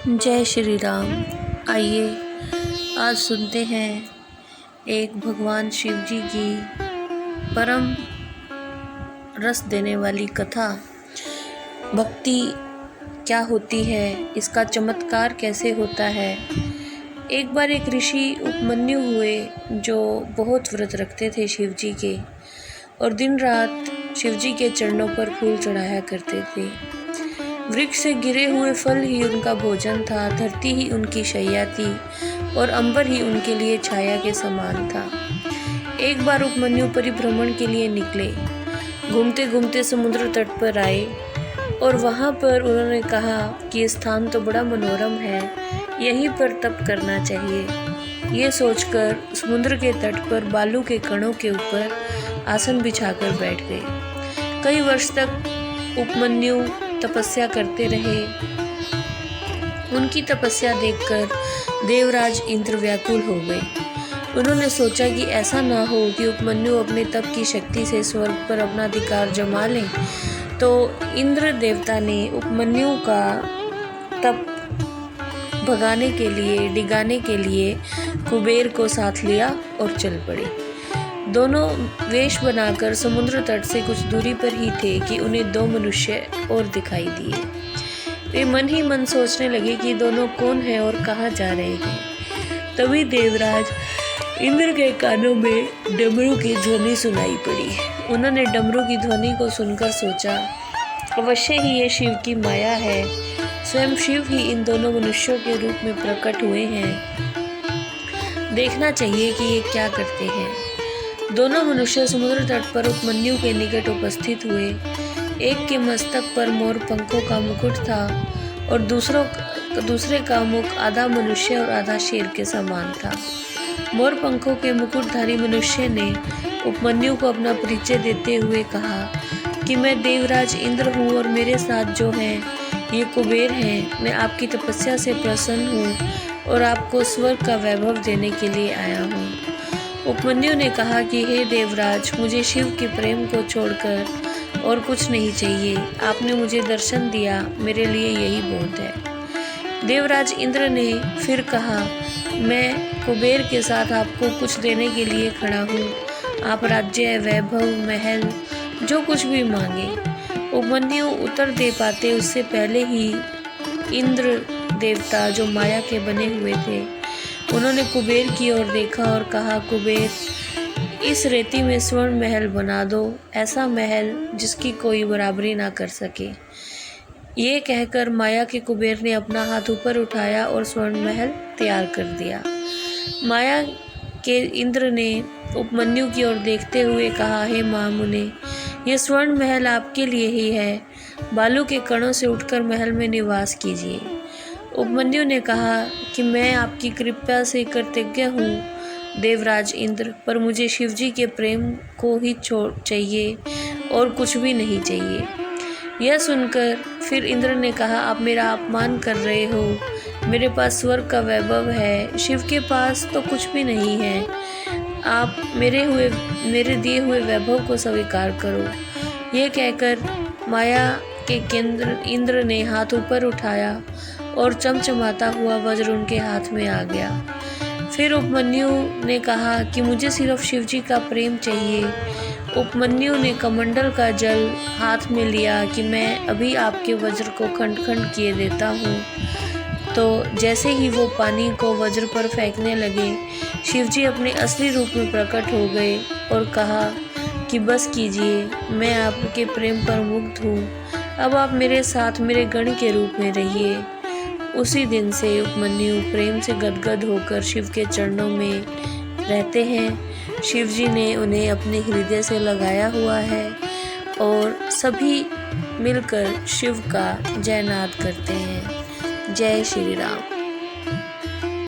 जय श्री राम। आइए आज सुनते हैं एक भगवान शिव जी की परम रस देने वाली कथा। भक्ति क्या होती है, इसका चमत्कार कैसे होता है। एक बार एक ऋषि उपमन्यु हुए जो बहुत व्रत रखते थे शिव जी के, और दिन रात शिव जी के चरणों पर फूल चढ़ाया करते थे। वृक्ष से गिरे हुए फल ही उनका भोजन था, धरती ही उनकी शैया थी और अंबर ही उनके लिए छाया के समान था। एक बार उपमन्यु परिभ्रमण के लिए निकले। घूमते घूमते समुद्र तट पर आए और वहाँ पर उन्होंने कहा कि ये स्थान तो बड़ा मनोरम है, यहीं पर तप करना चाहिए। ये सोचकर समुद्र के तट पर बालू के कणों के ऊपर आसन बिछाकर बैठ गए। कई वर्ष तक उपमन्यु तपस्या करते रहे। उनकी तपस्या देखकर देवराज इंद्र व्याकुल हो गए। उन्होंने सोचा कि ऐसा ना हो कि उपमन्यु अपने तप की शक्ति से स्वर्ग पर अपना अधिकार जमा लें। तो इंद्र देवता ने उपमन्यु का तप भगाने के लिए, डिगाने के लिए कुबेर को साथ लिया और चल पड़े। दोनों वेश बनाकर समुद्र तट से कुछ दूरी पर ही थे कि उन्हें दो मनुष्य और दिखाई दिए। वे मन ही मन सोचने लगे कि दोनों कौन हैं और कहाँ जा रहे हैं। तभी देवराज इंद्र के कानों में डमरू की ध्वनि सुनाई पड़ी। उन्होंने डमरू की ध्वनि को सुनकर सोचा, अवश्य ही ये शिव की माया है। स्वयं शिव ही इन दोनों मनुष्यों के रूप में प्रकट हुए हैं। देखना चाहिए कि ये क्या करते हैं। दोनों मनुष्य समुद्र तट पर उपमन्यु के निकट उपस्थित हुए। एक के मस्तक पर मोर पंखों का मुकुट था और दूसरे का मुख आधा मनुष्य और आधा शेर के समान था। मोर पंखों के मुकुटधारी मनुष्य ने उपमन्यु को अपना परिचय देते हुए कहा कि मैं देवराज इंद्र हूँ और मेरे साथ जो हैं ये कुबेर हैं। मैं आपकी तपस्या से प्रसन्न हूँ और आपको स्वर्ग का वैभव देने के लिए आया हूँ। उपमन्यु ने कहा कि हे देवराज, मुझे शिव के प्रेम को छोड़कर और कुछ नहीं चाहिए। आपने मुझे दर्शन दिया, मेरे लिए यही बहुत है। देवराज इंद्र ने फिर कहा, मैं कुबेर के साथ आपको कुछ देने के लिए खड़ा हूँ। आप राज्य, वैभव, महल जो कुछ भी मांगे। उपमन्यु उत्तर दे पाते उससे पहले ही इंद्र देवता जो माया के बने हुए थे, उन्होंने कुबेर की ओर देखा और कहा, कुबेर, इस रेती में स्वर्ण महल बना दो, ऐसा महल जिसकी कोई बराबरी ना कर सके। ये कहकर माया के कुबेर ने अपना हाथ ऊपर उठाया और स्वर्ण महल तैयार कर दिया। माया के इंद्र ने उपमन्यु की ओर देखते हुए कहा, हे महामुने, ये स्वर्ण महल आपके लिए ही है। बालू के कणों से उठकर महल में निवास कीजिए। उपमन्यु ने कहा कि मैं आपकी कृपा से कृतज्ञ हूँ देवराज इंद्र, पर मुझे शिवजी के प्रेम को ही चाहिए और कुछ भी नहीं चाहिए। यह सुनकर फिर इंद्र ने कहा, आप मेरा अपमान कर रहे हो। मेरे पास स्वर्ग का वैभव है, शिव के पास तो कुछ भी नहीं है। आप मेरे दिए हुए वैभव को स्वीकार करो। यह कहकर माया के केंद्र इंद्र ने हाथ ऊपर उठाया और चमचमाता हुआ वज्र उनके हाथ में आ गया। फिर उपमन्यु ने कहा कि मुझे सिर्फ शिवजी का प्रेम चाहिए। उपमन्यु ने कमंडल का जल हाथ में लिया कि मैं अभी आपके वज्र को खंड खंड किए देता हूँ। तो जैसे ही वो पानी को वज्र पर फेंकने लगे, शिवजी अपने असली रूप में प्रकट हो गए और कहा कि बस कीजिए, मैं आपके प्रेम पर मुग्ध हूँ। अब आप मेरे साथ मेरे गण के रूप में रहिए। उसी दिन से उपमन्यु प्रेम से गदगद होकर शिव के चरणों में रहते हैं। शिवजी ने उन्हें अपने हृदय से लगाया हुआ है और सभी मिलकर शिव का जयनाद करते हैं। जय श्री राम।